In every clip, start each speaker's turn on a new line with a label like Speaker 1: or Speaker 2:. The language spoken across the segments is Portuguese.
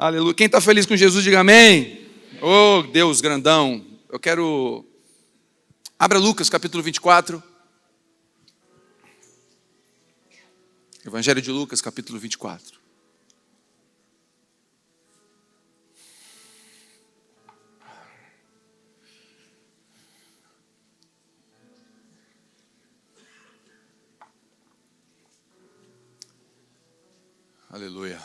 Speaker 1: Aleluia. Quem está feliz com Jesus, diga amém. Oh, Deus grandão. Eu quero... Abra Lucas, capítulo 24. Evangelho de Lucas, capítulo 24. Aleluia.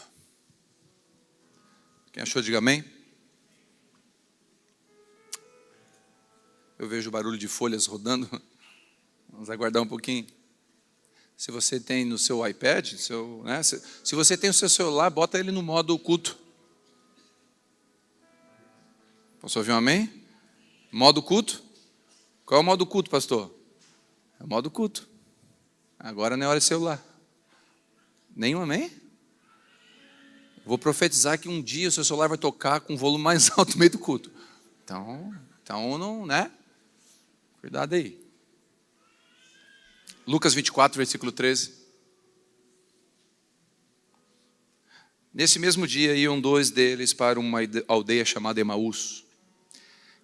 Speaker 1: Quem achou, diga amém. Eu vejo o barulho de folhas rodando. Vamos aguardar um pouquinho. Se você tem no seu iPad, se você tem o seu celular, bota ele no modo culto. Posso ouvir um amém? Modo culto? Qual é o modo culto, pastor? É o modo culto. Agora não é hora de celular. Nenhum amém? Vou profetizar que um dia o seu celular vai tocar com o volume mais alto no meio do culto. Então não, né? Cuidado aí. Lucas 24, versículo 13. Nesse mesmo dia iam dois deles para uma aldeia chamada Emaús,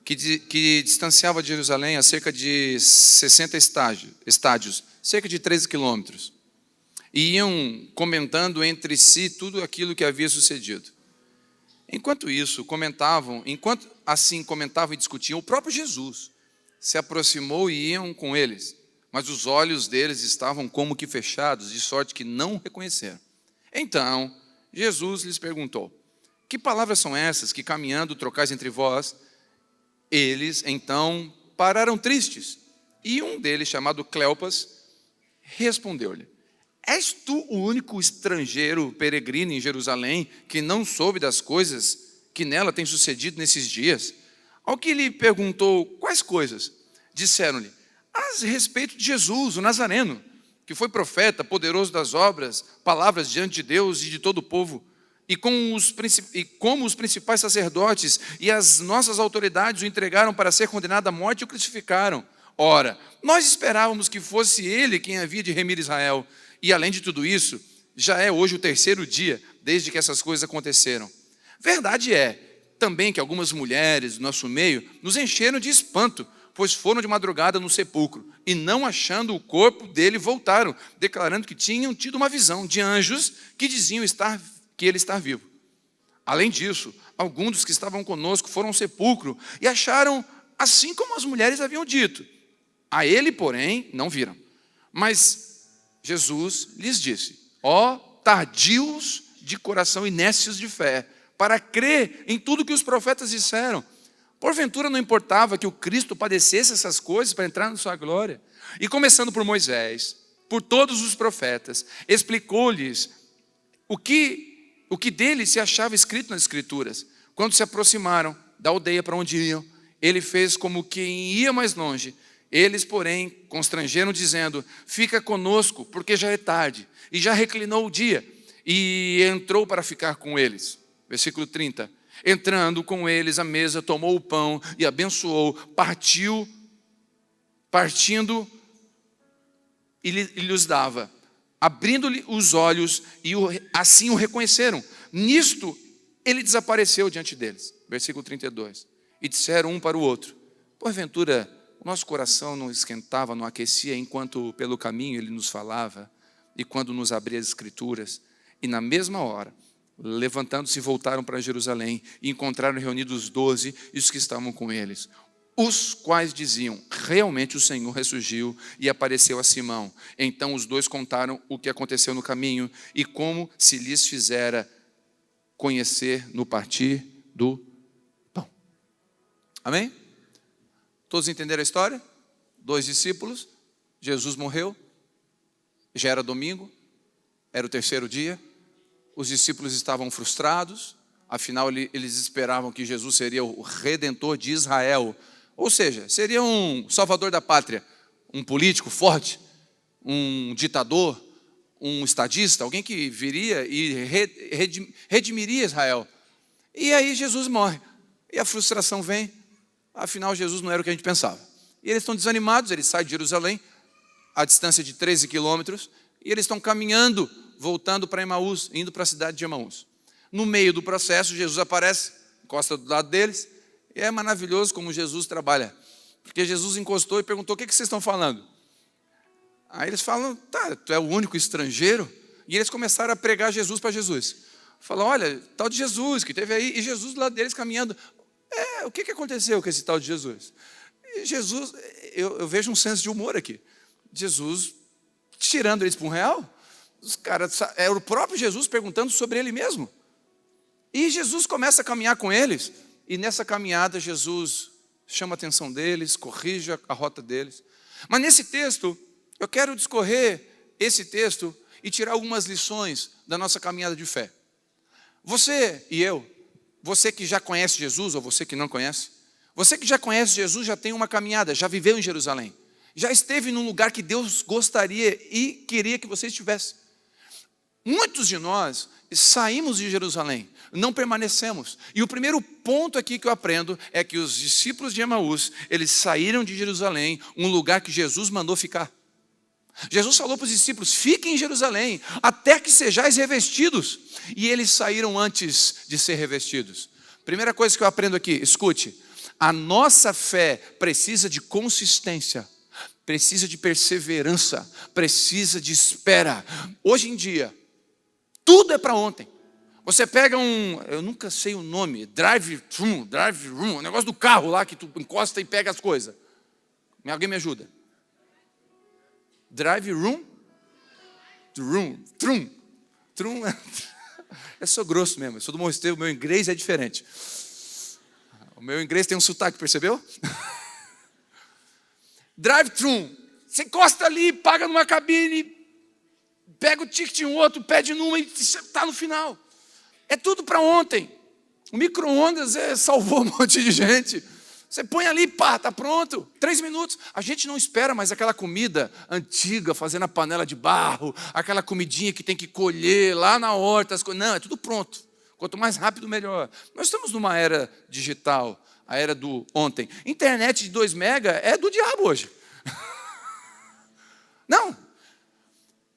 Speaker 1: que distanciava de Jerusalém a cerca de 60 estádios, cerca de 13 quilômetros. E iam comentando entre si tudo aquilo que havia sucedido. Enquanto comentavam e discutiam, o próprio Jesus se aproximou e iam com eles, mas os olhos deles estavam como que fechados, de sorte que não o reconheceram. Então, Jesus lhes perguntou: que palavras são essas que caminhando trocais entre vós? Eles, então, pararam tristes. E um deles, chamado Cleopas, respondeu-lhe: és tu o único estrangeiro peregrino em Jerusalém que não soube das coisas que nela têm sucedido nesses dias? Ao que lhe perguntou quais coisas, disseram-lhe: a respeito de Jesus, o Nazareno, que foi profeta, poderoso das obras, palavras diante de Deus e de todo o povo, e como os principais sacerdotes e as nossas autoridades o entregaram para ser condenado à morte e o crucificaram. Ora, nós esperávamos que fosse ele quem havia de remir Israel. E além de tudo isso, já é hoje o terceiro dia desde que essas coisas aconteceram. Verdade é também que algumas mulheres do nosso meio nos encheram de espanto, pois foram de madrugada no sepulcro e, não achando o corpo dele, voltaram, declarando que tinham tido uma visão de anjos que diziam que ele está vivo. Além disso, alguns dos que estavam conosco foram ao sepulcro e acharam assim como as mulheres haviam dito. A ele, porém, não viram. Mas Jesus lhes disse: ó tardios de coração e nécios de fé, para crer em tudo que os profetas disseram. Porventura não importava que o Cristo padecesse essas coisas para entrar na sua glória? E começando por Moisés, por todos os profetas, explicou-lhes o que dele se achava escrito nas Escrituras. Quando se aproximaram da aldeia para onde iam, ele fez como quem ia mais longe. Eles, porém, constrangeram, dizendo: fica conosco, porque já é tarde, e já reclinou o dia. E entrou para ficar com eles. Versículo 30. Entrando com eles à mesa, tomou o pão e abençoou, partindo e lhes dava, abrindo-lhe os olhos, e assim o reconheceram. Nisto, ele desapareceu diante deles. Versículo 32. E disseram um para o outro: porventura, o nosso coração não esquentava, não aquecia, enquanto pelo caminho ele nos falava, e quando nos abria as Escrituras? E na mesma hora, levantando-se, voltaram para Jerusalém, e encontraram reunidos os 12 e os que estavam com eles, os quais diziam: realmente o Senhor ressurgiu e apareceu a Simão. Então os dois contaram o que aconteceu no caminho e como se lhes fizera conhecer no partir do pão. Amém? Todos entenderam a história? 2 discípulos, Jesus morreu, já era domingo, era o terceiro dia, os discípulos estavam frustrados, afinal eles esperavam que Jesus seria o Redentor de Israel, ou seja, seria um salvador da pátria, um político forte, um ditador, um estadista, alguém que viria e redimiria Israel. E aí Jesus morre, e a frustração vem. Afinal, Jesus não era o que a gente pensava. E eles estão desanimados, eles saem de Jerusalém, a distância de 13 quilômetros, e eles estão caminhando, voltando para Emaús, indo para a cidade de Emaús. No meio do processo, Jesus aparece, encosta do lado deles, e é maravilhoso como Jesus trabalha. Porque Jesus encostou e perguntou: o que vocês estão falando? Aí eles falam: tá, tu é o único estrangeiro? E eles começaram a pregar Jesus para Jesus. Falam: olha, tal de Jesus que teve aí, e Jesus do lado deles caminhando. O que aconteceu com esse tal de Jesus? E Jesus, eu vejo um senso de humor aqui. Jesus tirando eles para um real. Os caras, é o próprio Jesus perguntando sobre ele mesmo. E Jesus começa a caminhar com eles, e nessa caminhada Jesus chama a atenção deles, corrige a rota deles. Mas nesse texto, eu quero discorrer esse texto e tirar algumas lições da nossa caminhada de fé. Você e eu, você que já conhece Jesus, ou você que não conhece, você que já conhece Jesus já tem uma caminhada, já viveu em Jerusalém, já esteve num lugar que Deus gostaria e queria que você estivesse. Muitos de nós saímos de Jerusalém, não permanecemos. E o primeiro ponto aqui que eu aprendo é que os discípulos de Emaús, eles saíram de Jerusalém, um lugar que Jesus mandou ficar. Jesus falou para os discípulos: fiquem em Jerusalém, até que sejais revestidos. E eles saíram antes de ser revestidos. Primeira coisa que eu aprendo aqui, escute: a nossa fé precisa de consistência, precisa de perseverança, precisa de espera. Hoje em dia, tudo é para ontem. Você pega eu nunca sei o nome, drive-thru, o negócio do carro lá que tu encosta e pega as coisas. Alguém me ajuda? Drive-room? Trum. Eu sou grosso mesmo, eu sou do Morro Estevam, meu inglês é diferente. O meu inglês tem um sotaque, percebeu? Drive-thru. Você encosta ali, paga numa cabine, pega o ticket em outro, pede numa e está no final. É tudo para ontem. O micro-ondas salvou um monte de gente. Você põe ali, pá, está pronto. 3 minutos. A gente não espera mais aquela comida antiga, fazendo a panela de barro, aquela comidinha que tem que colher lá na horta. Não, é tudo pronto. Quanto mais rápido, melhor. Nós estamos numa era digital, a era do ontem. Internet de 2 mega é do diabo hoje.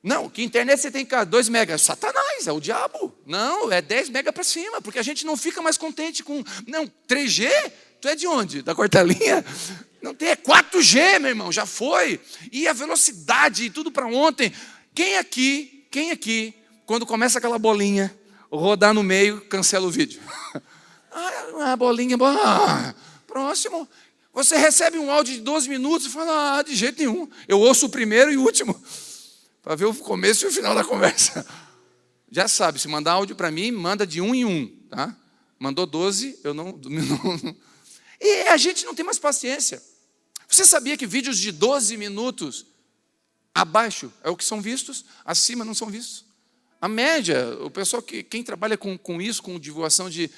Speaker 1: Não, que internet você tem cá? 2 megas, Satanás, é o diabo. Não, é 10 megas para cima, porque a gente não fica mais contente com... Não, 3G? Tu é de onde? Da quarta linha? Não tem, é 4G, meu irmão, já foi. E a velocidade, tudo para ontem. Quem aqui, quando começa aquela bolinha, rodar no meio, cancela o vídeo? A bolinha, próximo. Você recebe um áudio de 12 minutos e fala: de jeito nenhum. Eu ouço o primeiro e o último, para ver o começo e o final da conversa. Já sabe, se mandar áudio para mim, manda de 1 em 1, tá? Mandou 12, eu não... E a gente não tem mais paciência. Você sabia que vídeos de 12 minutos abaixo é o que são vistos, acima não são vistos? A média, o pessoal quem trabalha com isso, com divulgação de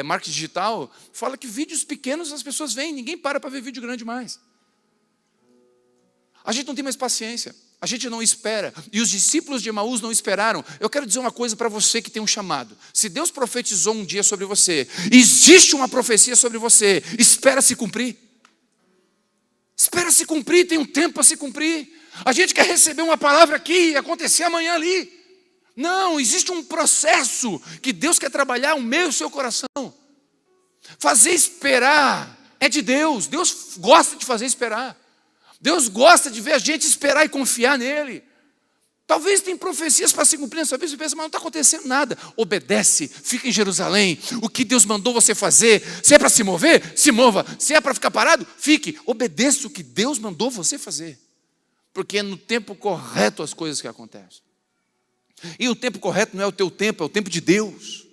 Speaker 1: marketing digital, fala que vídeos pequenos as pessoas veem, ninguém para ver vídeo grande mais. A gente não tem mais paciência, a gente não espera, e os discípulos de Emaús não esperaram. Eu quero dizer uma coisa para você que tem um chamado: se Deus profetizou um dia sobre você, existe uma profecia sobre você, espera se cumprir. Espera se cumprir, tem um tempo para se cumprir. A gente quer receber uma palavra aqui e acontecer amanhã ali. Não, existe um processo que Deus quer trabalhar o meu e o seu coração. Fazer esperar é de Deus. Deus gosta de fazer esperar. Deus gosta de ver a gente esperar e confiar nele. Talvez tem profecias para se cumprir na sua vida, você pensa: mas não está acontecendo nada. Obedece, fica em Jerusalém. O que Deus mandou você fazer, se é para se mover, se mova. Se é para ficar parado, fique. Obedeça o que Deus mandou você fazer. Porque é no tempo correto as coisas que acontecem. E o tempo correto não é o teu tempo, é o tempo de Deus.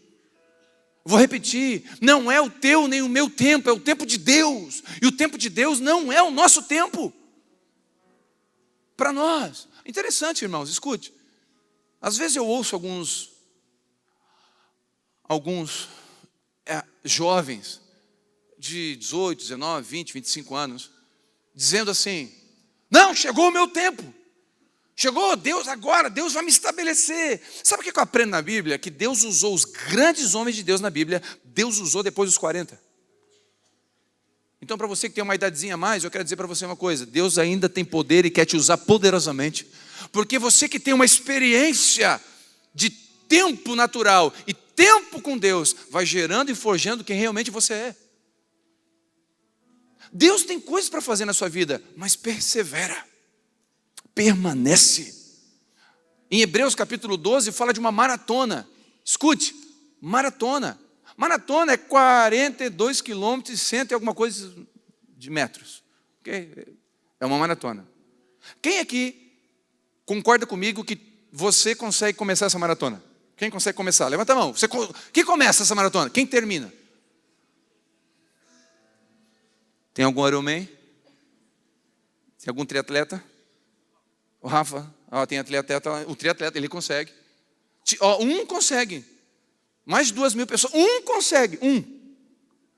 Speaker 1: Vou repetir: não é o teu nem o meu tempo, é o tempo de Deus. E o tempo de Deus não é o nosso tempo. Para nós. Interessante, irmãos, escute. Às vezes eu ouço alguns jovens de 18, 19, 20, 25 anos, dizendo assim: não, chegou o meu tempo. Chegou Deus agora, Deus vai me estabelecer. Sabe o que eu aprendo na Bíblia? Que Deus usou os grandes homens de Deus na Bíblia, Deus usou depois dos 40. Então, para você que tem uma idadezinha a mais, eu quero dizer para você uma coisa: Deus ainda tem poder e quer te usar poderosamente. Porque você que tem uma experiência de tempo natural e tempo com Deus vai gerando e forjando quem realmente você é. Deus tem coisas para fazer na sua vida, mas persevera, permanece. Em Hebreus capítulo 12 fala de uma maratona. Escute, maratona. Maratona é 42 quilômetros e 100 e alguma coisa de metros. Okay? É uma maratona. Quem aqui concorda comigo que você consegue começar essa maratona? Quem consegue começar? Levanta a mão. Quem começa essa maratona? Quem termina? Tem algum Ironman? Tem algum triatleta? O Rafa? Tem atleta. O triatleta, ele consegue. Um consegue. Mais de 2.000 pessoas. Um consegue.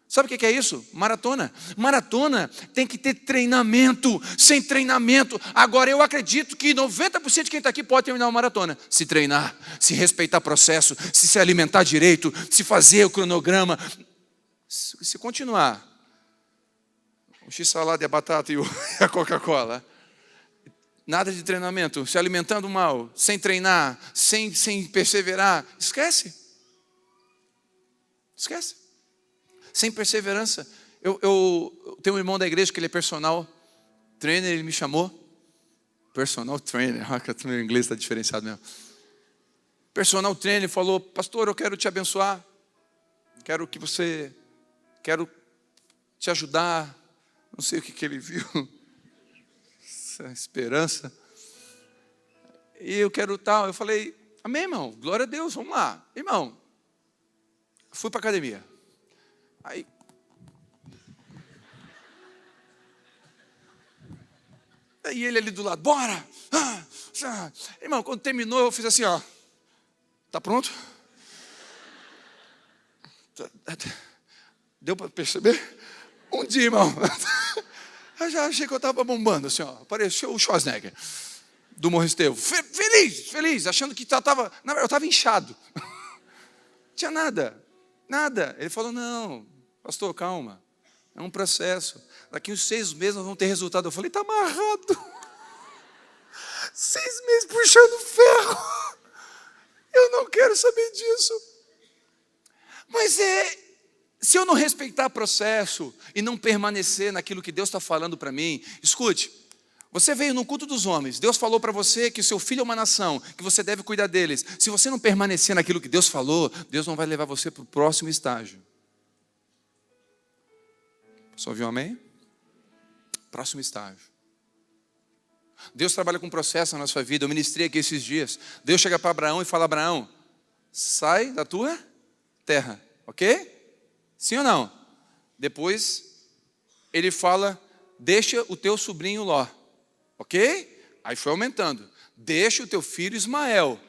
Speaker 1: Sabe o que é isso? Maratona. Maratona tem que ter treinamento. Sem treinamento. Agora, eu acredito que 90% de quem está aqui pode terminar uma maratona. Se treinar, se respeitar o processo, se alimentar direito, se fazer o cronograma. Se continuar, o x-salada e a batata e a Coca-Cola. Nada de treinamento. Se alimentando mal, sem treinar, sem perseverar. Esquece. Sem perseverança. Eu tenho um irmão da igreja que ele é personal trainer, ele me chamou. Personal trainer, o meu inglês está diferenciado mesmo. Personal trainer falou: pastor, eu quero te abençoar. Quero te ajudar. Não sei o que ele viu. Essa esperança. E eu quero tal. Eu falei: amém, irmão. Glória a Deus, vamos lá. Irmão, fui para a academia. Aí ele ali do lado, bora! Irmão, quando terminou, eu fiz assim, ó. Tá pronto? Deu para perceber? Um dia, irmão. Eu já achei que eu estava bombando, assim, ó. Apareceu o Schwarzenegger do Morro Estevão. Feliz, achando que eu estava inchado. Não tinha nada. Ele falou: não, pastor, calma. É um processo. Daqui uns 6 meses nós vamos ter resultado. Eu falei: está amarrado. 6 meses puxando ferro. Eu não quero saber disso. Mas se eu não respeitar o processo e não permanecer naquilo que Deus está falando para mim, escute, você veio no culto dos homens, Deus falou para você que o seu filho é uma nação, que você deve cuidar deles. Se você não permanecer naquilo que Deus falou, Deus não vai levar você para o próximo estágio. Só ouviu um amém? Próximo estágio. Deus trabalha com processo na nossa vida. Eu ministrei aqui esses dias. Deus chega para Abraão e fala: Abraão, sai da tua terra, ok? Sim ou não? Depois ele fala: deixa o teu sobrinho Ló, ok? Aí foi aumentando. Deixa o teu filho Ismael.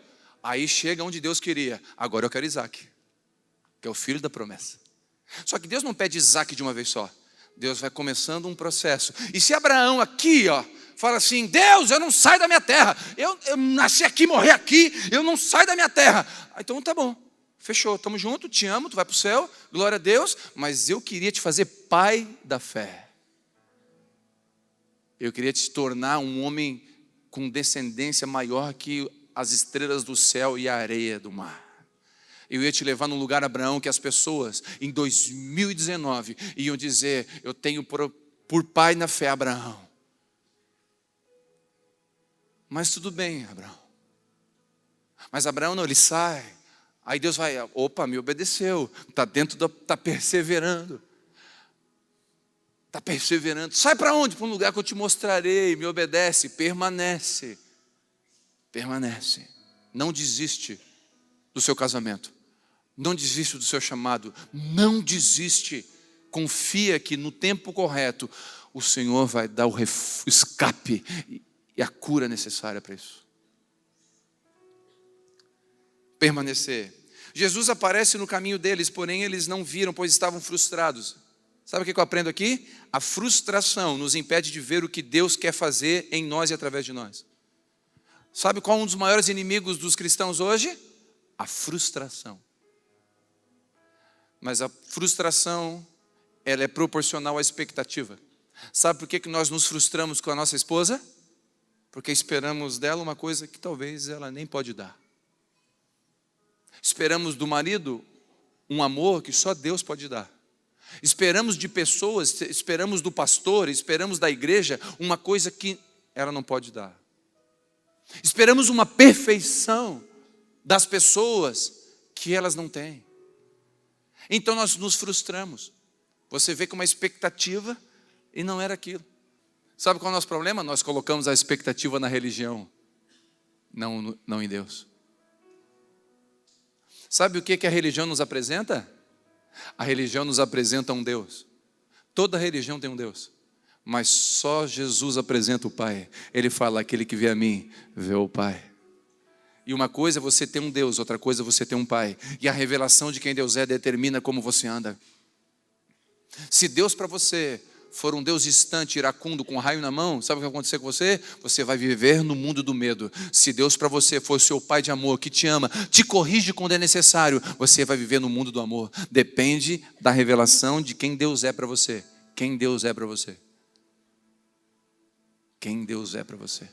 Speaker 1: Aí chega onde Deus queria. Agora eu quero Isaac, que é o filho da promessa. Só que Deus não pede Isaac de uma vez só. Deus vai começando um processo. E se Abraão aqui, fala assim: Deus, eu não saio da minha terra. Eu nasci aqui, morri aqui, eu não saio da minha terra. Então tá bom, fechou, estamos juntos, te amo, tu vai para o céu, glória a Deus. Mas eu queria te fazer pai da fé. Eu queria te tornar um homem com descendência maior que as estrelas do céu e a areia do mar. Eu ia te levar num lugar, Abraão, que as pessoas em 2019 iam dizer: eu tenho por pai na fé Abraão. Mas tudo bem, Abraão. Mas Abraão não, ele sai. Aí Deus vai: opa, me obedeceu. Está perseverando. Está perseverando. Sai para onde? Para um lugar que eu te mostrarei. Me obedece, permanece. Permanece. Não desiste do seu casamento. Não desiste do seu chamado. Não desiste. Confia que no tempo correto o Senhor vai dar o escape e a cura necessária para isso. Permanecer. Jesus aparece no caminho deles, porém eles não viram, pois estavam frustrados. Sabe o que eu aprendo aqui? A frustração nos impede de ver o que Deus quer fazer em nós e através de nós. Sabe qual é um dos maiores inimigos dos cristãos hoje? A frustração. Mas a frustração, ela é proporcional à expectativa. Sabe por que nós nos frustramos com a nossa esposa? Porque esperamos dela uma coisa que talvez ela nem pode dar. Esperamos do marido um amor que só Deus pode dar. Esperamos de pessoas, esperamos do pastor, esperamos da igreja uma coisa que ela não pode dar. Esperamos uma perfeição das pessoas que elas não têm. Então nós nos frustramos. Você vê com uma expectativa e não era aquilo. Sabe qual é o nosso problema? Nós colocamos a expectativa na religião, não em Deus. Sabe o que a religião nos apresenta? A religião nos apresenta um Deus. Toda religião tem um Deus, mas só Jesus apresenta o Pai. Ele fala: aquele que vê a mim, vê o Pai. E uma coisa é você ter um Deus, outra coisa é você ter um Pai. E a revelação de quem Deus é determina como você anda. Se Deus para você for um Deus distante, iracundo, com um raio na mão, sabe o que vai acontecer com você? Você vai viver no mundo do medo. Se Deus para você for seu Pai de amor, que te ama, te corrige quando é necessário, você vai viver no mundo do amor. Depende da revelação de quem Deus é para você. Quem Deus é para você. Quem Deus é para você.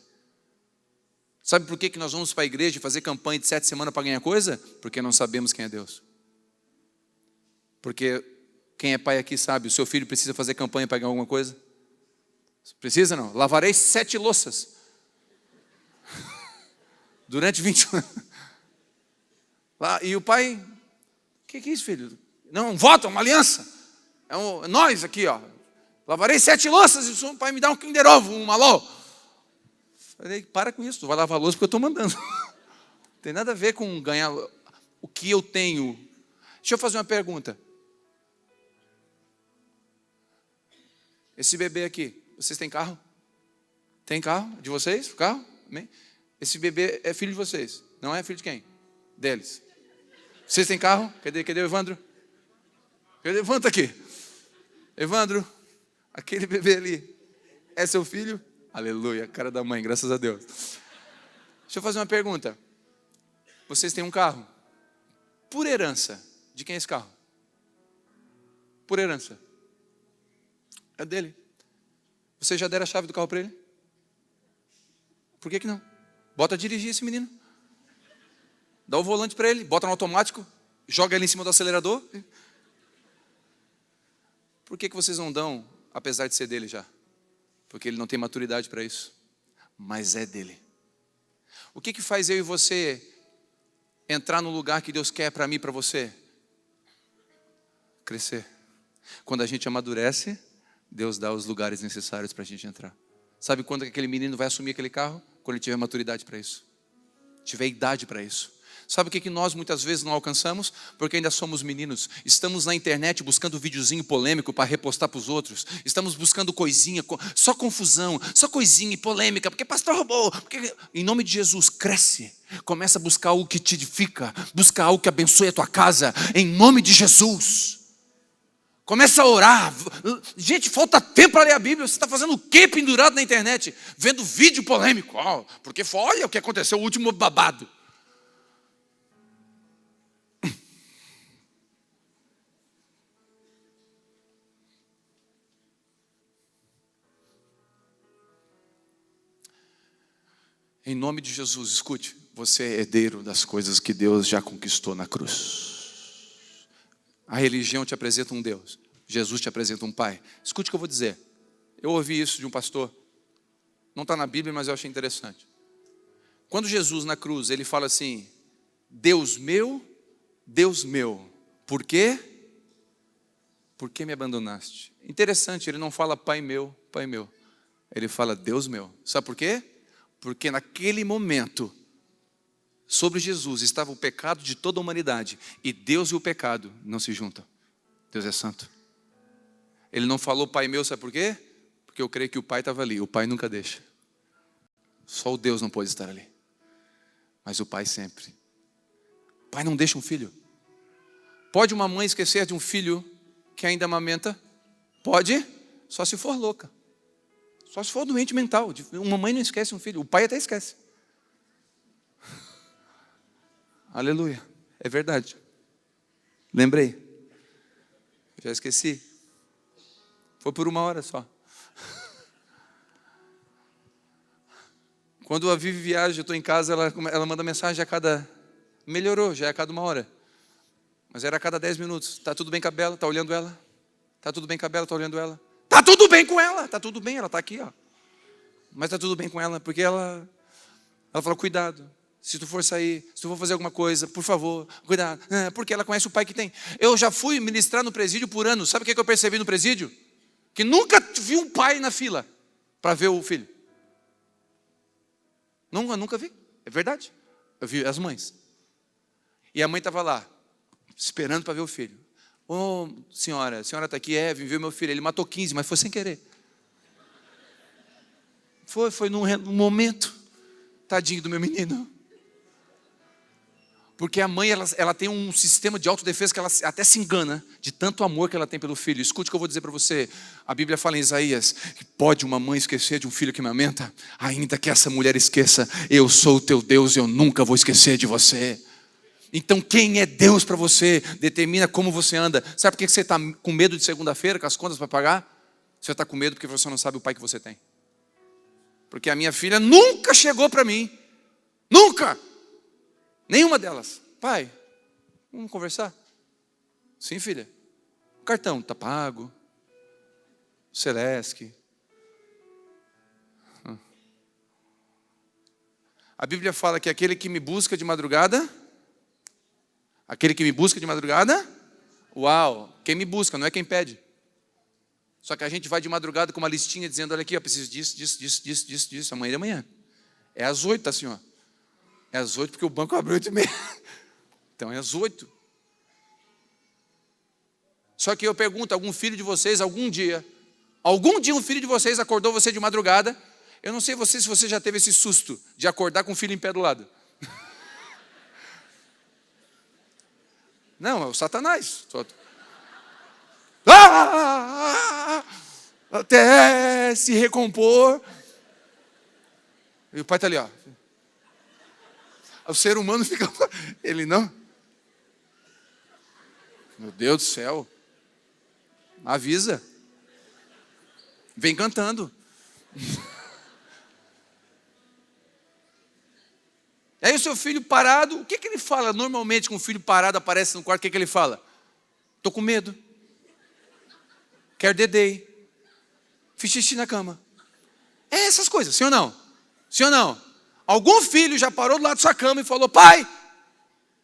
Speaker 1: Sabe por que nós vamos para a igreja e fazer campanha de 7 semanas para ganhar coisa? Porque não sabemos quem é Deus. Porque quem é pai aqui sabe, o seu filho precisa fazer campanha para ganhar alguma coisa? Precisa não? Lavarei 7 louças. Durante 20 anos. E o pai, o que é isso, filho? Não, um voto, uma aliança. É nós aqui, ó. Lavarei 7 louças e o pai me dá um Kinder Ovo, um Malô. Falei, para com isso, tu vai lavar louça porque eu estou mandando. Não tem nada a ver com ganhar o que eu tenho. Deixa eu fazer uma pergunta. Esse bebê aqui, vocês têm carro? Tem carro de vocês? Carro? Amém? Esse bebê é filho de vocês, não é filho de quem? Deles. Vocês têm carro? Cadê o Evandro? Levanta aqui. Evandro, aquele bebê ali é seu filho? Aleluia, cara da mãe, graças a Deus. Deixa eu fazer uma pergunta. Vocês têm um carro? Por herança, de quem é esse carro? Por herança. É dele. Vocês já deram a chave do carro para ele? Por que não? Bota a dirigir esse menino. Dá o volante para ele, bota no automático, joga ele em cima do acelerador. Por que vocês não dão, apesar de ser dele já? Porque ele não tem maturidade para isso. Mas é dele. O que faz eu e você entrar no lugar que Deus quer para mim e para você? Crescer. Quando a gente amadurece, Deus dá os lugares necessários para a gente entrar. Sabe quando aquele menino vai assumir aquele carro? Quando ele tiver maturidade para isso. Tiver idade para isso. Sabe o que nós muitas vezes não alcançamos? Porque ainda somos meninos. Estamos na internet buscando videozinho polêmico para repostar para os outros. Estamos buscando coisinha, só confusão, só coisinha e polêmica. Porque pastor roubou. Porque... Em nome de Jesus, cresce. Começa a buscar algo que te edifica. Busca algo que abençoe a tua casa. Em nome de Jesus. Começa a orar. Gente, falta tempo para ler a Bíblia. Você está fazendo o quê pendurado na internet? Vendo vídeo polêmico. Porque olha o que aconteceu, o último babado. Em nome de Jesus, escute. Você é herdeiro das coisas que Deus já conquistou na cruz. A religião te apresenta um Deus. Jesus te apresenta um Pai. Escute o que eu vou dizer. Eu ouvi isso de um pastor. Não está na Bíblia, mas eu achei interessante. Quando Jesus na cruz, ele fala assim: Deus meu, por quê? Por que me abandonaste? Interessante, ele não fala Pai meu. Ele fala Deus meu. Sabe por quê? Porque naquele momento, sobre Jesus estava o pecado de toda a humanidade. E Deus e o pecado não se juntam. Deus é santo. Ele não falou Pai meu, sabe por quê? Porque eu creio que o Pai estava ali. O Pai nunca deixa. Só o Deus não pode estar ali. Mas o Pai sempre. O Pai não deixa um filho. Pode uma mãe esquecer de um filho que ainda amamenta? Pode, só se for louca. Só se for doente mental. Uma mãe não esquece um filho. O pai até esquece. Aleluia. É verdade. Lembrei. Já esqueci. Foi por 1 hora só. Quando a Vivi viaja, eu estou em casa, ela manda mensagem a cada Melhorou, já é a cada 1 hora. Mas era a cada 10 minutos. Tá tudo bem com a Bela? Tá olhando ela? Tá tudo bem com a Bela? Tá olhando ela? Tá tudo bem com ela? Tá tudo bem, ela tá aqui, ó. Mas tá tudo bem com ela, porque ela falou, cuidado. Se tu for sair, se tu for fazer alguma coisa, por favor, cuidado. Porque ela conhece o pai que tem. Eu já fui ministrar no presídio por anos. Sabe o que eu percebi no presídio? Que nunca vi um pai na fila para ver o filho. Nunca vi. É verdade. Eu vi as mães. E a mãe estava lá, esperando para ver o filho. Ô, senhora, a senhora está aqui? Vim ver meu filho. Ele matou 15, mas foi sem querer. Foi num momento. Tadinho do meu menino. Porque a mãe, ela tem um sistema de autodefesa que ela até se engana de tanto amor que ela tem pelo filho. Escute o que eu vou dizer para você. A Bíblia fala em Isaías que pode uma mãe esquecer de um filho que me amamenta? Ainda que essa mulher esqueça, eu sou o teu Deus e eu nunca vou esquecer de você. Então quem é Deus para você determina como você anda. Sabe por que você está com medo de segunda-feira, com as contas para pagar? Você está com medo porque você não sabe o pai que você tem. Porque a minha filha nunca chegou para mim. Nunca! Nenhuma delas. Pai, vamos conversar? Sim, filha. O cartão está pago. Celeste. A Bíblia fala que aquele que me busca de madrugada... Aquele que me busca de madrugada... Uau! Quem me busca, não é quem pede. Só que a gente vai de madrugada com uma listinha dizendo, olha aqui, eu preciso disso. Amanhã de manhã. É às 8, assim, ó. É às 8 porque o banco abriu 8h30. Então é às 8. Só que eu pergunto, algum filho de vocês, algum dia um filho de vocês acordou você de madrugada? Eu não sei se você já teve esse susto de acordar com o filho em pé do lado. Não, é o Satanás. Até se recompor. E o pai está ali, ó. O ser humano fica... Ele não. Meu Deus do céu. Avisa. Vem cantando. Aí o seu filho parado, o que ele fala? Normalmente com o filho parado aparece no quarto, o que ele fala? Estou com medo. Quero dedei. Fiz xixi na cama. É essas coisas, sim ou não? Sim ou não? Algum filho já parou do lado da sua cama e falou, pai,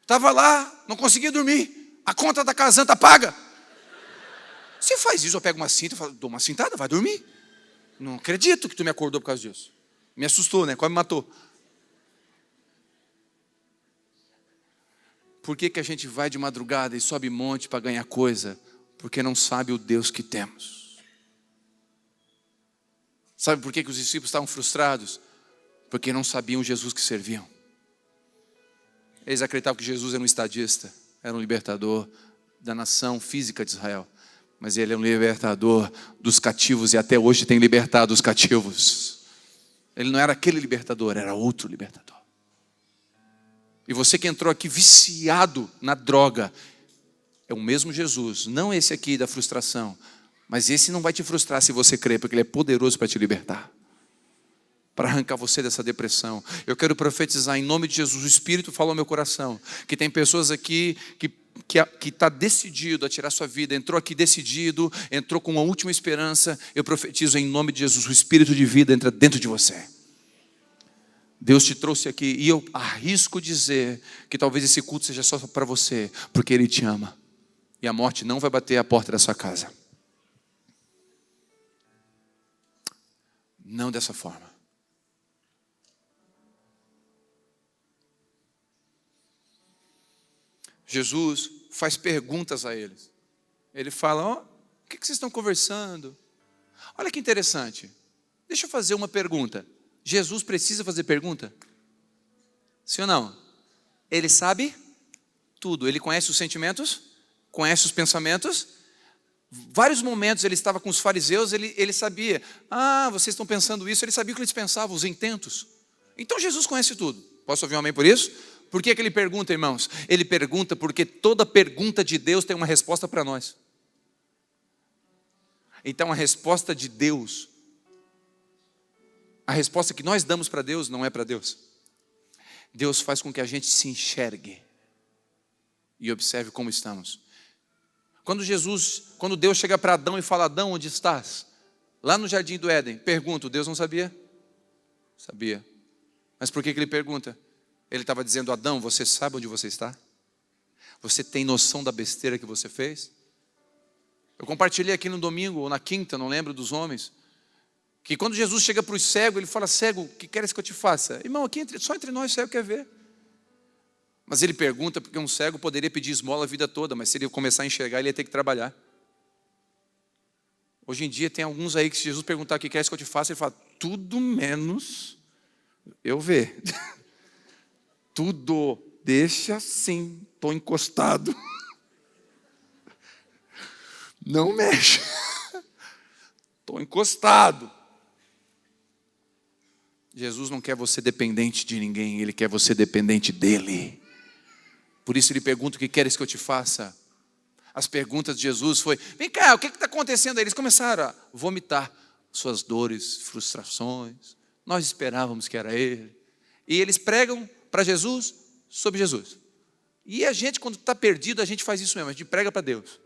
Speaker 1: estava lá, não conseguia dormir, a conta da casanta paga. Você faz isso, eu pego uma cinta e falo, dou uma cintada, vai dormir. Não acredito que tu me acordou por causa disso. Me assustou, né? Quase me matou. Por que a gente vai de madrugada e sobe monte para ganhar coisa? Porque não sabe o Deus que temos. Sabe por que os discípulos estavam frustrados? Porque não sabiam o Jesus que serviam. Eles acreditavam que Jesus era um estadista, era um libertador da nação física de Israel. Mas ele é um libertador dos cativos e até hoje tem libertado os cativos. Ele não era aquele libertador, era outro libertador. E você que entrou aqui viciado na droga, é o mesmo Jesus, não esse aqui da frustração, mas esse não vai te frustrar se você crer, porque ele é poderoso para te libertar, para arrancar você dessa depressão. Eu quero profetizar em nome de Jesus, o Espírito falou ao meu coração, que tem pessoas aqui que está decidido a tirar sua vida, entrou aqui decidido, entrou com uma última esperança. Eu profetizo em nome de Jesus, o Espírito de vida entra dentro de você. Deus te trouxe aqui e eu arrisco dizer que talvez esse culto seja só para você, porque Ele te ama. E a morte não vai bater a porta da sua casa. Não dessa forma. Jesus faz perguntas a eles. Ele fala, o que vocês estão conversando? Olha que interessante. Deixa eu fazer uma pergunta. Jesus precisa fazer pergunta? Sim ou não? Ele sabe tudo. Ele conhece os sentimentos, conhece os pensamentos. Vários momentos ele estava com os fariseus, ele sabia. Vocês estão pensando isso. Ele sabia o que eles pensavam, os intentos. Então Jesus conhece tudo. Posso ouvir um amém por isso? Por que ele pergunta, irmãos? Ele pergunta porque toda pergunta de Deus tem uma resposta para nós. Então a resposta de Deus, a resposta que nós damos para Deus não é para Deus. Deus faz com que a gente se enxergue e observe como estamos. Quando Deus chega para Adão e fala: Adão, onde estás? Lá no jardim do Éden, pergunto, Deus não sabia? Sabia. Mas por que ele pergunta? Ele estava dizendo: Adão, você sabe onde você está? Você tem noção da besteira que você fez? Eu compartilhei aqui no domingo, ou na quinta, não lembro dos homens, que quando Jesus chega para os cegos, ele fala: cego, o que queres que eu te faça? Irmão, aqui só entre nós, cego quer ver. Mas ele pergunta porque um cego poderia pedir esmola a vida toda, mas se ele começar a enxergar, ele ia ter que trabalhar. Hoje em dia tem alguns aí que se Jesus perguntar o que queres que eu te faça, ele fala: tudo menos eu ver. Tudo, deixa assim, estou encostado. Não mexe. Estou encostado. Jesus não quer você dependente de ninguém, Ele quer você dependente dEle. Por isso Ele pergunta: o que queres que eu te faça? As perguntas de Jesus foi: vem cá, o que está acontecendo aí? Eles começaram a vomitar suas dores, frustrações. Nós esperávamos que era Ele. E eles pregam para Jesus sobre Jesus. E a gente, quando está perdido, a gente faz isso mesmo, a gente prega para Deus.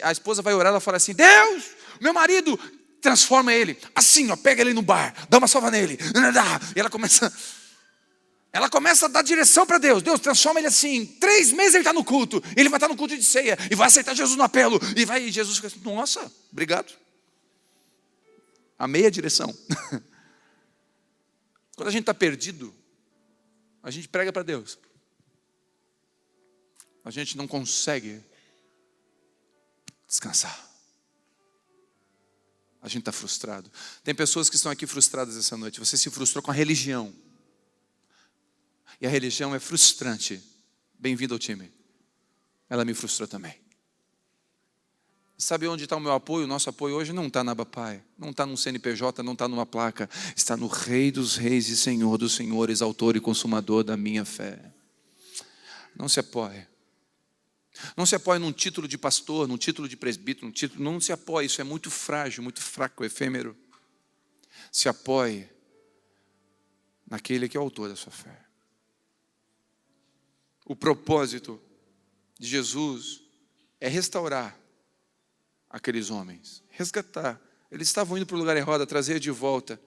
Speaker 1: A esposa vai orar, ela fala assim: Deus, meu marido, transforma ele, assim, ó, pega ele no bar, dá uma salva nele. E ela começa a dar direção para Deus. Deus, transforma ele assim, 3 meses ele está no culto, ele vai estar no culto de ceia, e vai aceitar Jesus no apelo, e Jesus fica assim: nossa, obrigado. Amei a direção. Quando a gente está perdido, a gente prega para Deus. A gente não consegue descansar. A gente está frustrado. Tem pessoas que estão aqui frustradas essa noite. Você se frustrou com a religião. E a religião é frustrante. Bem-vindo ao time. Ela me frustrou também. Sabe onde está o meu apoio? O nosso apoio hoje não está na Abapai, não está num CNPJ, não está numa placa. Está no Rei dos Reis e Senhor dos Senhores, autor e consumador da minha fé. Não se apoie. Não se apoie num título de pastor, num título de presbítero, não se apoie, isso é muito frágil, muito fraco, efêmero. Se apoie naquele que é o autor da sua fé. O propósito de Jesus é restaurar aqueles homens, resgatar. Eles estavam indo para o lugar errado, trazer de volta.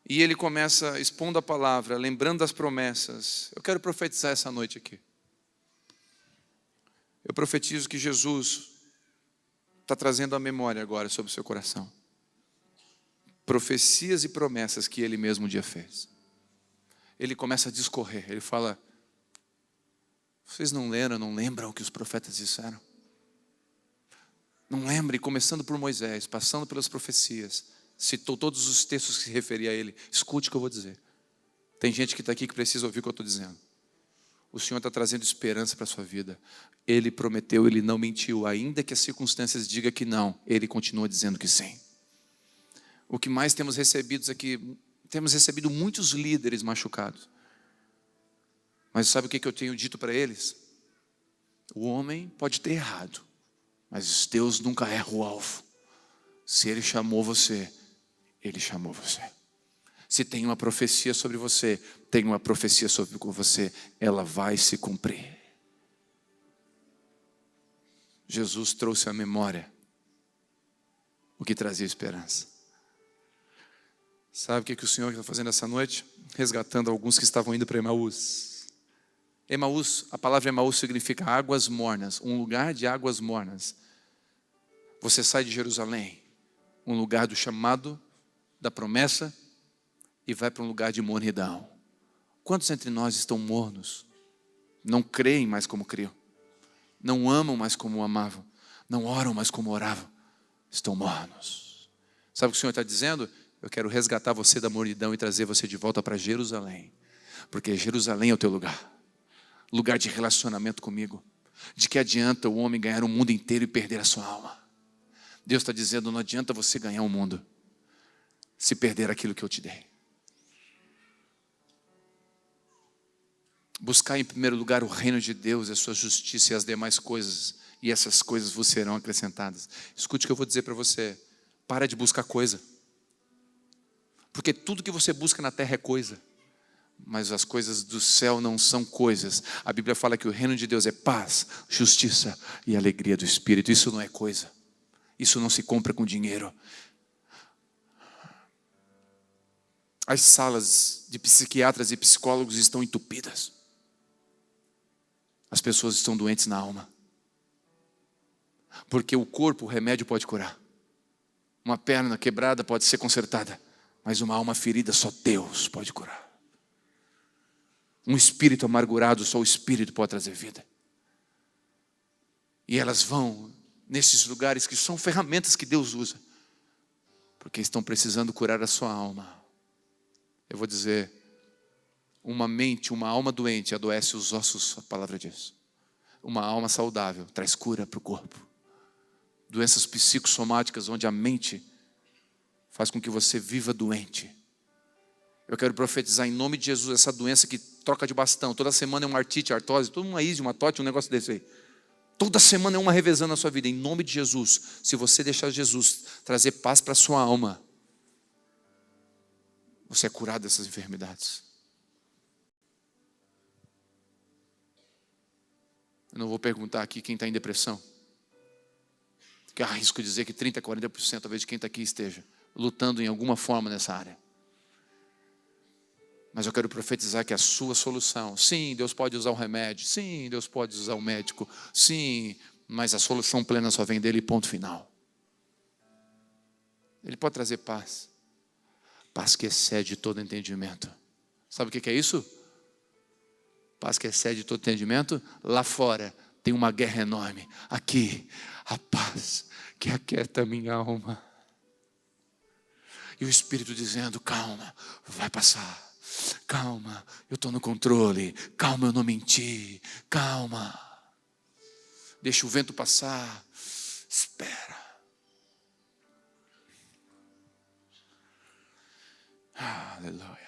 Speaker 1: E ele começa expondo a palavra, lembrando das promessas. Eu quero profetizar essa noite aqui. Eu profetizo que Jesus está trazendo a memória agora sobre o seu coração. Profecias e promessas que Ele mesmo um dia fez. Ele começa a discorrer, ele fala: vocês não leram, não lembram o que os profetas disseram? Não lembre, começando por Moisés, passando pelas profecias, citou todos os textos que se referiam a Ele. Escute o que eu vou dizer. Tem gente que está aqui que precisa ouvir o que eu estou dizendo. O Senhor está trazendo esperança para a sua vida. Ele prometeu, Ele não mentiu. Ainda que as circunstâncias digam que não, Ele continua dizendo que sim. O que mais temos recebido aqui, temos recebido muitos líderes machucados. Mas sabe o que eu tenho dito para eles? O homem pode ter errado, mas Deus nunca erra o alvo. Se Ele chamou você, Ele chamou você. Se tem uma profecia sobre você, tem uma profecia sobre você, ela vai se cumprir. Jesus trouxe à memória o que trazia esperança. Sabe o que o Senhor está fazendo essa noite? Resgatando alguns que estavam indo para Emaús. Emaús, a palavra Emaús significa águas mornas, um lugar de águas mornas. Você sai de Jerusalém, um lugar do chamado, da promessa, e vai para um lugar de mornidão. Quantos entre nós estão mornos? Não creem mais como criam. Não amam mais como amavam. Não oram mais como oravam. Estão mornos. Sabe o que o Senhor está dizendo? Eu quero resgatar você da mornidão e trazer você de volta para Jerusalém. Porque Jerusalém é o teu lugar. Lugar de relacionamento comigo. De que adianta o homem ganhar o mundo inteiro e perder a sua alma? Deus está dizendo: não adianta você ganhar o mundo se perder aquilo que eu te dei. Buscar em primeiro lugar o reino de Deus, a sua justiça e as demais coisas, e essas coisas vos serão acrescentadas. Escute o que eu vou dizer para você: para de buscar coisa, porque tudo que você busca na terra é coisa, Mas as coisas do céu não são coisas. A Bíblia fala que o reino de Deus é paz, justiça e alegria do Espírito. Isso não é coisa. Isso não se compra com dinheiro. As salas de psiquiatras e psicólogos estão entupidas. As pessoas estão doentes na alma. Porque o corpo, o remédio pode curar. Uma perna quebrada pode ser consertada. Mas uma alma ferida só Deus pode curar. Um espírito amargurado, só o Espírito pode trazer vida. E elas vão nesses lugares que são ferramentas que Deus usa, porque estão precisando curar a sua alma. Eu vou dizer, uma alma doente adoece os ossos, a palavra diz. Uma alma saudável traz cura para o corpo. Doenças psicossomáticas, onde a mente faz com que você viva doente. Eu quero profetizar em nome de Jesus essa doença que troca de bastão. Toda semana é uma artrite, artrose, toda uma isde, uma tote, um negócio desse aí. Toda semana é uma revezando na sua vida. Em nome de Jesus, se você deixar Jesus trazer paz para a sua alma, você é curado dessas enfermidades. Eu não vou perguntar aqui quem está em depressão, porque arrisco dizer que 30%, 40% talvez de quem está aqui esteja lutando em alguma forma nessa área. Mas eu quero profetizar que a sua solução, sim, Deus pode usar o remédio, sim, Deus pode usar o médico, sim, mas a solução plena só vem dele, ponto final. Ele pode trazer paz, paz que excede todo entendimento. Sabe o que é isso? Paz que excede todo entendimento. Lá fora tem uma guerra enorme. Aqui, a paz que aquieta a minha alma. E o Espírito dizendo, calma, vai passar. Calma, eu estou no controle. Calma, eu não menti. Calma. Deixa o vento passar. Espera. Aleluia.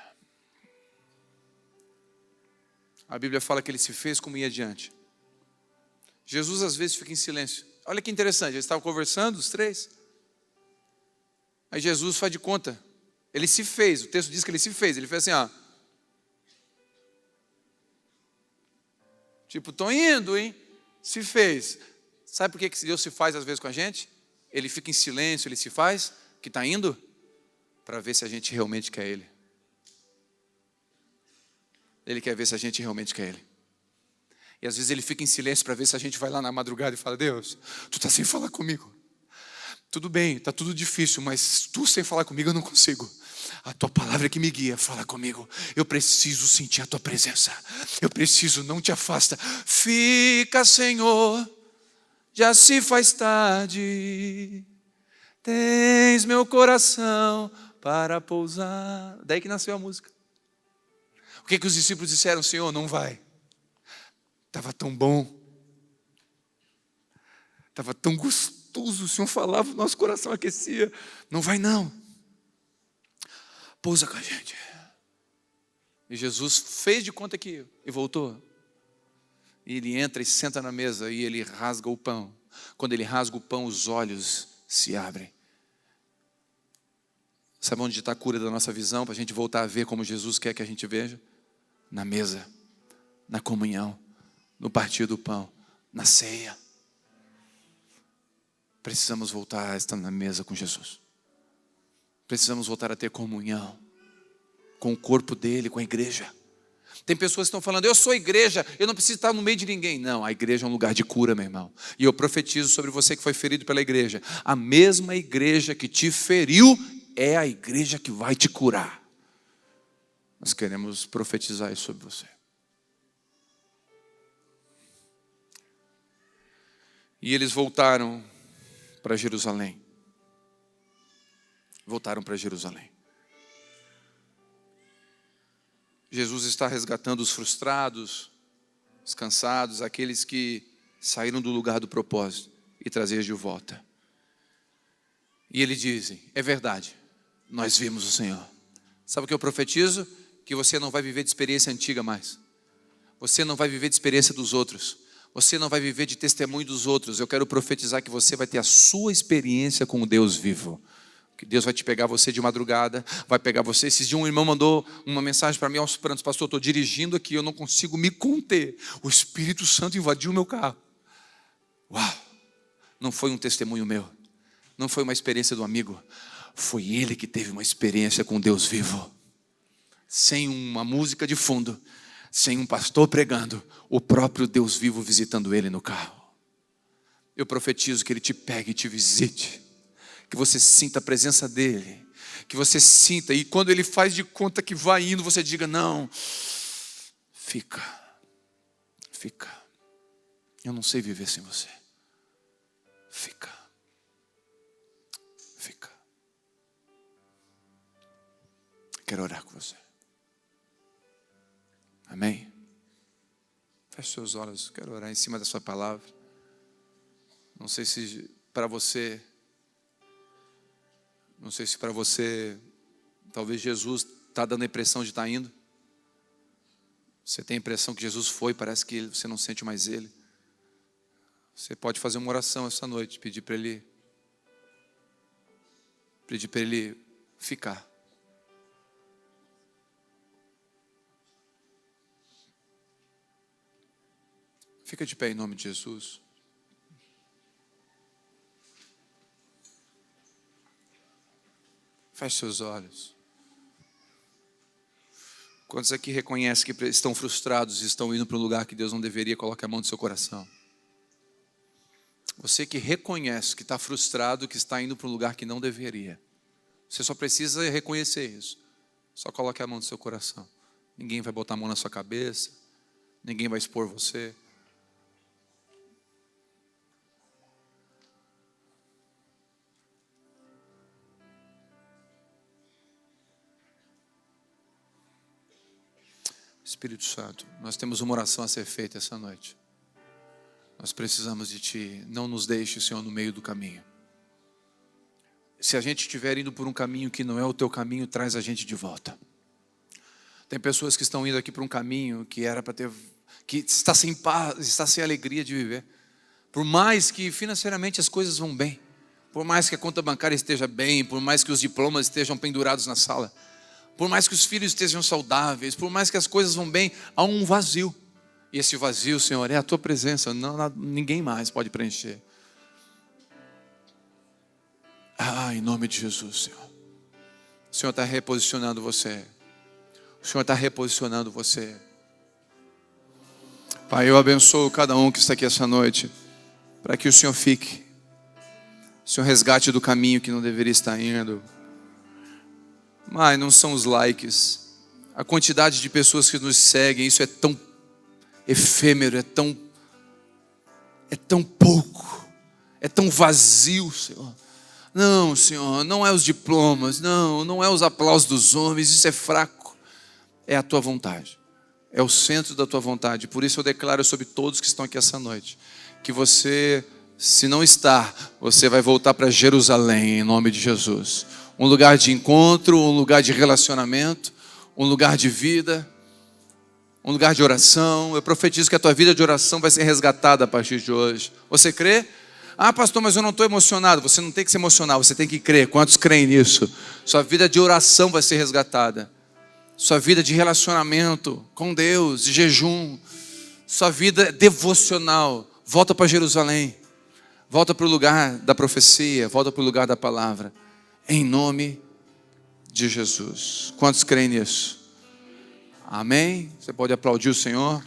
Speaker 1: A Bíblia fala que ele se fez como ia adiante. Jesus às vezes fica em silêncio. Olha que interessante, eles estavam conversando, os três. Aí Jesus faz de conta. Ele se fez, o texto diz que ele se fez. Ele fez assim, ó. Tipo, estou indo, hein? Se fez. Sabe por que Deus se faz às vezes com a gente? Ele fica em silêncio, ele se faz, que está indo, para ver se a gente realmente quer Ele. Ele quer ver se a gente realmente quer Ele. E às vezes Ele fica em silêncio para ver se a gente vai lá na madrugada e fala, Deus, Tu está sem falar comigo. Tudo bem, está tudo difícil, mas Tu sem falar comigo eu não consigo. A Tua palavra que me guia, fala comigo. Eu preciso sentir a Tua presença. Eu preciso, não te afasta. Fica, Senhor, já se faz tarde. Tens meu coração para pousar. Daí que nasceu a música. O que os discípulos disseram? Senhor, não vai. Estava tão bom. Estava tão gostoso. O Senhor falava, o nosso coração aquecia. Não vai não. Pousa com a gente. E Jesus fez de conta que ia e voltou. E ele entra e senta na mesa e ele rasga o pão. Quando ele rasga o pão, os olhos se abrem. Sabe onde está a cura da nossa visão? Para a gente voltar a ver como Jesus quer que a gente veja? Na mesa, na comunhão, no partir do pão, na ceia. Precisamos voltar a estar na mesa com Jesus. Precisamos voltar a ter comunhão com o corpo dele, com a igreja. Tem pessoas que estão falando, eu sou igreja, eu não preciso estar no meio de ninguém. Não, a igreja é um lugar de cura, meu irmão. E eu profetizo sobre você que foi ferido pela igreja. A mesma igreja que te feriu é a igreja que vai te curar. Nós queremos profetizar isso sobre você. E eles voltaram para Jerusalém. Voltaram para Jerusalém. Jesus está resgatando os frustrados, os cansados, aqueles que saíram do lugar do propósito e trazer de volta. E eles dizem, é verdade, nós vimos o Senhor. Sabe o que eu profetizo? Que você não vai viver de experiência antiga mais. Você não vai viver de experiência dos outros. Você não vai viver de testemunho dos outros. Eu quero profetizar que você vai ter a sua experiência com o Deus vivo. Que Deus vai te pegar você de madrugada, vai pegar você. Esses dias um irmão mandou uma mensagem para mim aos prantos: pastor, eu estou dirigindo aqui, eu não consigo me conter. O Espírito Santo invadiu o meu carro. Uau! Não foi um testemunho meu, não foi uma experiência do amigo, foi ele que teve uma experiência com Deus vivo. Sem uma música de fundo, sem um pastor pregando, o próprio Deus vivo visitando ele no carro. Eu profetizo que ele te pegue e te visite, que você sinta a presença dele, que você sinta, e quando ele faz de conta que vai indo, você diga: não, fica, eu não sei viver sem você, fica. Quero orar com você. Amém? Feche seus olhos, quero orar em cima da sua palavra. Não sei se para você, talvez Jesus está dando a impressão de estar indo. Você tem a impressão que Jesus foi, parece que você não sente mais Ele. Você pode fazer uma oração essa noite, pedir para Ele ficar. Fica de pé em nome de Jesus. Feche seus olhos. Quantos aqui reconhecem que estão frustrados e estão indo para um lugar que Deus não deveria? Coloque a mão no seu coração. Você que reconhece que está frustrado, que está indo para um lugar que não deveria. Você só precisa reconhecer isso. Só coloque a mão no seu coração. Ninguém vai botar a mão na sua cabeça. Ninguém vai expor você. Espírito Santo, nós temos uma oração a ser feita essa noite. Nós precisamos de Ti. Não nos deixe, Senhor, no meio do caminho. Se a gente estiver indo por um caminho que não é o Teu caminho, traz a gente de volta. Tem pessoas que estão indo aqui por um caminho que era para ter, que está sem paz, está sem alegria de viver. Por mais que financeiramente as coisas vão bem, por mais que a conta bancária esteja bem, por mais que os diplomas estejam pendurados na sala, por mais que os filhos estejam saudáveis, por mais que as coisas vão bem, há um vazio. E esse vazio, Senhor, é a Tua presença. Ninguém mais pode preencher. Em nome de Jesus, Senhor. O Senhor está reposicionando você. O Senhor está reposicionando você. Pai, eu abençoo cada um que está aqui essa noite, para que o Senhor fique. O Senhor resgate do caminho que não deveria estar indo. Mas não são os likes, a quantidade de pessoas que nos seguem, isso é tão efêmero, é tão pouco, é tão vazio, Senhor. Não, Senhor, não é os diplomas, não é os aplausos dos homens, isso é fraco. É a Tua vontade, é o centro da Tua vontade. Por isso eu declaro sobre todos que estão aqui essa noite, que você, se não está, você vai voltar para Jerusalém, em nome de Jesus. Um lugar de encontro, um lugar de relacionamento, um lugar de vida, um lugar de oração. Eu profetizo que a tua vida de oração vai ser resgatada a partir de hoje. Você crê? Pastor, mas eu não estou emocionado. Você não tem que se emocionar, você tem que crer. Quantos creem nisso? Sua vida de oração vai ser resgatada. Sua vida de relacionamento com Deus, de jejum. Sua vida devocional. Volta para Jerusalém. Volta para o lugar da profecia. Volta para o lugar da palavra. Em nome de Jesus. Quantos creem nisso? Amém? Você pode aplaudir o Senhor?